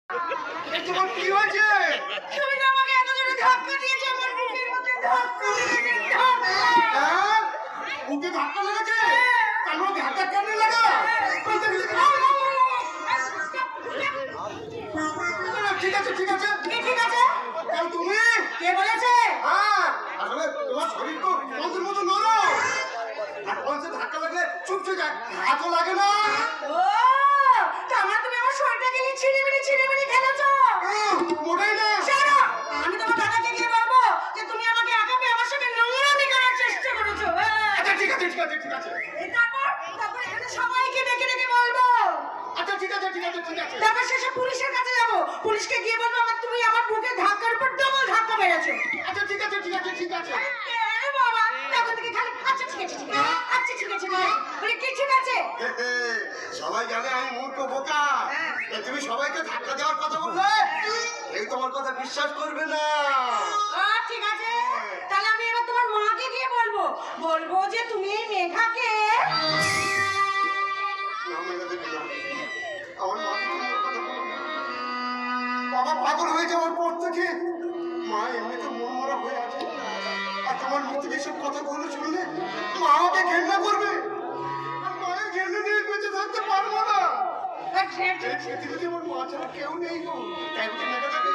তোমার কি হয়েছে? তুমি তো আমাকে এত জোরে ধাক্কা দিয়েছো, আমার বুকের মধ্যে ধাক্কা লেগেছে। হ্যাঁ? বুকে ধাক্কা লেগেছে? তার মধ্যে ধাক্কা কেন লাগা? ঠিক আছে ঠিক আছে ঠিক আছে। কাল তুমি কে বলেছে? হ্যাঁ আসলে তোমার শরীর তো পঞ্চের মতো নরম, আর পঞ্চে ধাক্কা লাগলে চুপচে যায়, হাতও লাগে না। ও তার মানে তুমি আমার শরীরটাকে নিয়ে ছিনিমিনি খেলেছো? মোটেই না। শোনো, আমি তোমার দাদাকে গিয়ে বলবো যে তুমি আমাকে একা পেয়ে আমার সঙ্গে নোংরামি করার চেষ্টা করেছো। আচ্ছা ঠিক আছে ঠিক আছে ঠিক আছে তারপর এখানে সবাইকে ডেকে ডেকে বলবো। আচ্ছা ঠিক আছে ঠিক আছে ঠিক আছে। তারপর শেষে পুলিশের কাছে যাবো, পুলিশকে গিয়ে বলবো তুমি আমার বুকে ধাক্কার উপর ডবল ধাক্কা মেরেছো। আচ্ছা ঠিক আছে ঠিক আছে ঠিক আছে। এ বাবা, তখন থেকে খালি আচ্ছা ঠিক আছে ঠিক আছে আচ্ছা ঠিক আছে বলে কি ঠিক আছে? সবাই জানে আমি মূর্খ বোকা, তুমি সবাইকে ধাক্কা দেওয়ার কথা বললে এই তোমার কথা বিশ্বাস করবে না। ঠিক আছে, তাহলে আমি এবার তোমার মাকে গিয়ে বলবো যে তুমি এই মেঘাকে না মেরে দেবে না, আমার মাকে তুমি ওর কথা বলো না। বাবা পাগল হয়ে যাওয়ার পর থেকে মা এমনিতে মন মরা হয়ে আছে, আর তোমার মুখ থেকে এসব কথাগুলো শুনলে মা আমাকে ঘেন্না করবে, আর মায়ের ঘেন্না নিয়ে বেঁচে থাকতে পারবো না। এই পৃথিবীতে আমার মা ছাড়া কেউ নেই গো, তাই বলে মেঘা যাবে।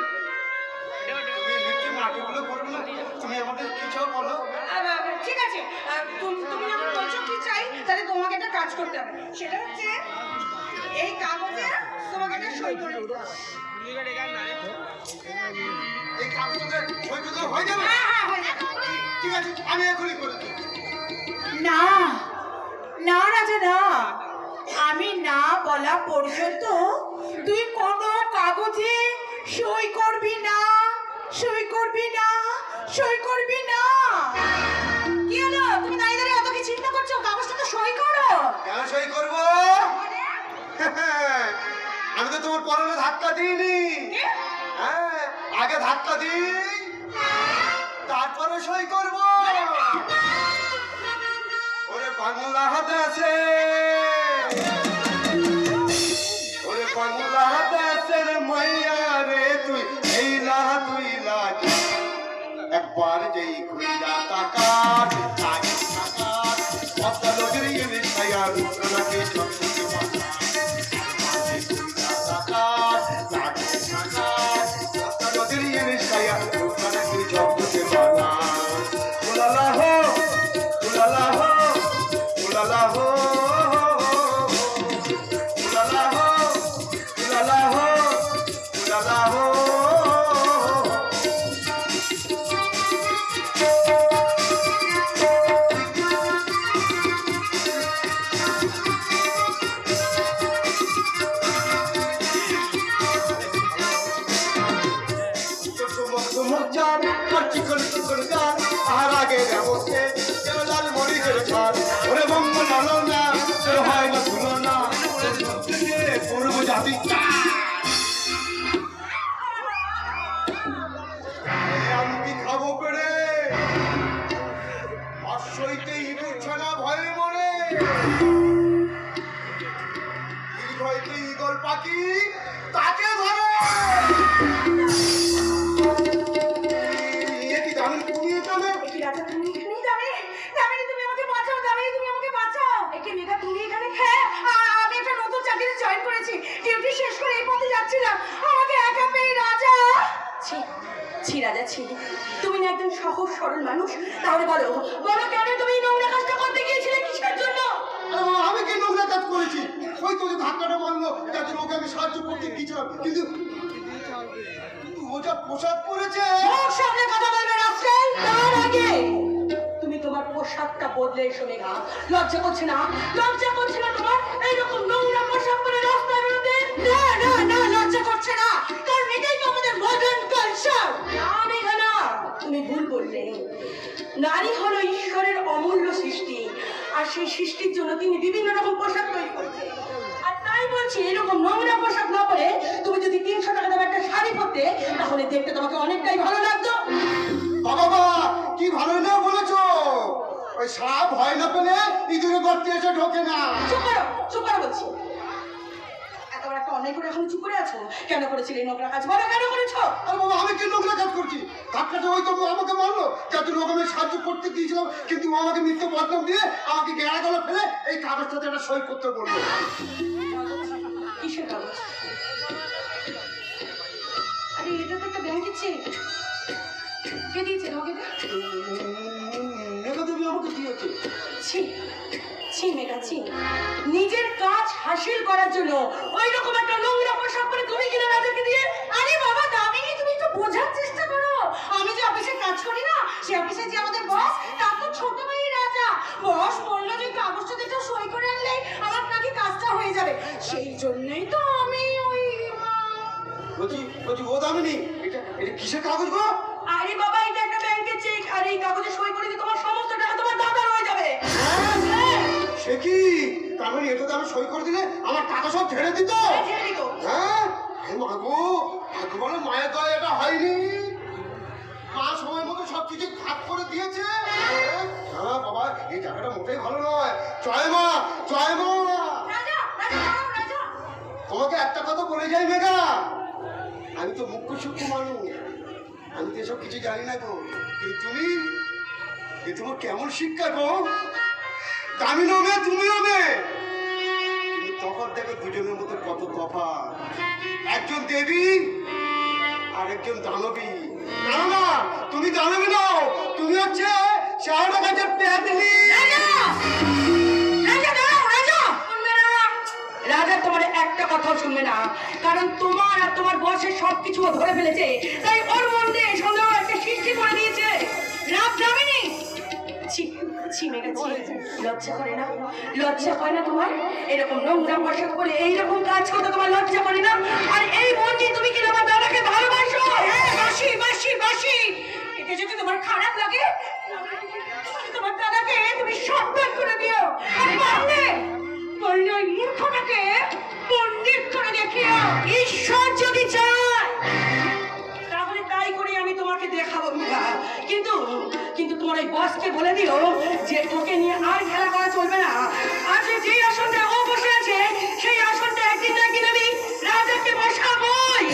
তুমি এমনিতে নাটকগুলো করবে না, তুমি আমাকে কিছু বলো। ঠিক আছে, তুমি যখন বলছো কি চাই, তাহলে তোমাকে একটা কাজ করতে হবে। সেটা হচ্ছে এই কাগজে তোমাকে একটা সই করে দিতে হবে। এই কাগজে সই করলে হয়ে যাবে? হ্যাঁ হয়ে যাবে। ঠিক আছে, আমি এখনই করে দেবো। না না রাজা না, আমি না বলা পর্যন্ত তুই কোনো কাগজে সই করবি না, সই করবি না, সই করবি না। কি হলো, তুমি দাঁড়িয়ে দাঁড়িয়ে অত কি চিন্তা করছো? কাগজটা তো সই করো। কেন সই করবো? আমি তো তোমার পরনে ধাক্কা দিইনি। হ্যাঁ, আগে ধাক্কা দিই তারপরে সই করব। ওরে বাংলা হাতে আছে, ওরে বাংলা হাতে আছে রে মাইয়া রে, তুই এই লাহা তুই লাঠি একবার যেই খুইলা তাকার তাকে তাকার পদ্মা নদীর ইলিশ খাইয়া রুদ্রনাকে সবথেকে মাথা তাকার তাকে তাকার পদ্মা নদীর ইলিশ খাইয়া রুদ্রনাকে সবথেকে মাথা। উলালা হো উলালা হো উলালা হো উলালা হো উলালা হো উলালা হো। পাখি তাকে ধরে তুমি না একজন সহজ সরল মানুষ, তাহলে বলো বলো কেন তুমি নোংরা কাজটা করতে গিয়েছিলে? কিসের জন্য? আমি কি নোংরা কাজ করেছি? ওই তো যে ধাক্কাটা মারলো যাতে ওকে আমি সাহায্য করতে গিয়েছিলাম, কিন্তু ও যা পোশাক পরেছে। ওর সামনে কথা বলবে রাস্তায়, তার আগে তুমি তোমার পোশাকটা বদলে এসো মেঘা। লজ্জা করছে না? লজ্জা করছে না তোমার এইরকম নোংরা পোশাক পরে রাস্তায় বেরোতে? না না না, লজ্জা করছে না, কারণ এটাই তো আমাদের মডার্ন কালচার। না মেঘা না, তুমি ভুল বললে। নারী হলো ঈশ্বরের অমূল্য সৃষ্টি, আর সেই সৃষ্টির জন্য তিনি বিভিন্ন রকম পোশাক তৈরি করেছেন। আর তাই বলছি, এরকম নোংরা পোশাক না পরে তুমি যদি 300 টাকা দামের একটা শাড়ি পরতে, তাহলে দেখতে তোমাকে অনেকটাই ভালো লাগতো। বাবা কি ভালো না বলেছো, ওই সাপ ভয় না পেলে ইঁদুরে গর্তে এসে ঢোকে না। চুপ করো বলছি। এত বড় একটা অন্যায় করে এখন চুপ করে আছো? কেন করেছিলে এই নোংরা কাজ? বলো কেন করেছো? আরে বাবা আমি কি নোংরা কাজ করছি? ধাক্কাটা ওই তো আমাকে মারলো, যাতে রকমের সাহায্য করতে গিয়েছিলাম, কিন্তু ও আমাকে মিথ্যে বদনাম দিয়ে আমাকে গেড়া গলা ফেলে এই কাগজটাতে একটা সই করতে বললো। কিসের কাগজ? আরে এটা তো একটা ব্যাংকের চেক। কে দিয়েছে তোমাকে? মেঘা দেবী আমাকে দিয়েছে। ছি ছি মেঘা ছি, নিজের কাজ হাসিল করার জন্য ওই রকম একটা নোংরা পোশাক পরে তুমি কিনা রাজাকে দিয়ে? আরে বাবা দামিনী, তুমি একটু বোঝার চেষ্টা করো। আমি যে অফিসে কাজ করি না, সে অফিসে যে আমাদের বস, তার তো ছোট ভাই রাজা। বস বললো যে কাগজটা দিতে সই করে আনলেই আমার নাকি কাজটা হয়ে যাবে, সেই জন্যই তো আমি ওই বলছি ও দামিনী, এটা কিসের কাগজ গো? আরে বাবা এটা একটা ব্যাংকের চেক, আর এই কাগজে সই করে দিলে তোমার সমস্ত টাকা তোমার দাদার হয়ে যাবে। সে কি? তার মানে এটাতে আমি সই করে দিলে আমার টাকা সব ঝেড়ে দিত? ছেড়ে দিত। হ্যাঁ মাগো, বলো মায়ের দয়া এটা হয়নি। মা সময় মতো সব কিছু ভাগ করে দিয়েছে। হ্যাঁ বাবা, এই জায়গাটা মোটেই ভালো নয়। জয় মা, জয় মা। রাজা রাজা দাঁড়াও, রাজা। তোমাকে একটা কথা বলে যাই মেঘা, আমি তো মুখ্য সূক্ষ্ম মানুষ, আমি তো এসব কিছু জানি না গো। কিন্তু তুমি, এ তোমার কেমন শিক্ষা গো? দামি নবে, তুমি হবে, কিন্তু তফাৎ দেখো দুজনের মধ্যে কত তফাৎ। একজন দেবী আর একজন দানবী। না না, তুমি দানবী নও, তুমি হচ্ছে শাহরুখ খানের প্যাদলি। রাজা তোমার একটা কথাও শুনবে না, কারণ তোমার আর তোমার বসের সবকিছু ও ধরে ফেলেছে, তাই ওর মধ্যে সন্দেহ একটা সৃষ্টি করে দিয়েছে। রাত যাবেনি। ছি ছি মেঘা ছি, লজ্জা করে না? লজ্জা করে না তোমার? এরকম নোংরা পোশাক পরে এইরকম কাজ করতে তোমার লজ্জা করে না? আর এই মনটি তুমি কি আমার দাদাকে ভালোবাসো? হ্যাঁ বাসি বাসি বাসি। এতে যদি তোমার খারাপ লাগে, তোমার দাদাকে তুমি সাবধান করে দিও। আর পারলে ওই মূর্খটাকে পণ্ডিত করে দেখিও। ঈশ্বর যদি চায় তাহলে তাই করে আমি তোমাকে দেখাবো মেঘা। কিন্তু তোমার ওই বসকে বলে দিও যে ওকে নিয়ে আর খেলা করা চলবে না। আজ যে আসনটা ও বসে আছে, সেই আসনটা একদিন না একদিন আমি রাজাকে বসাবই।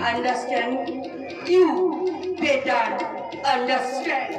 আন্ডারস্ট্যান্ড? You better understand.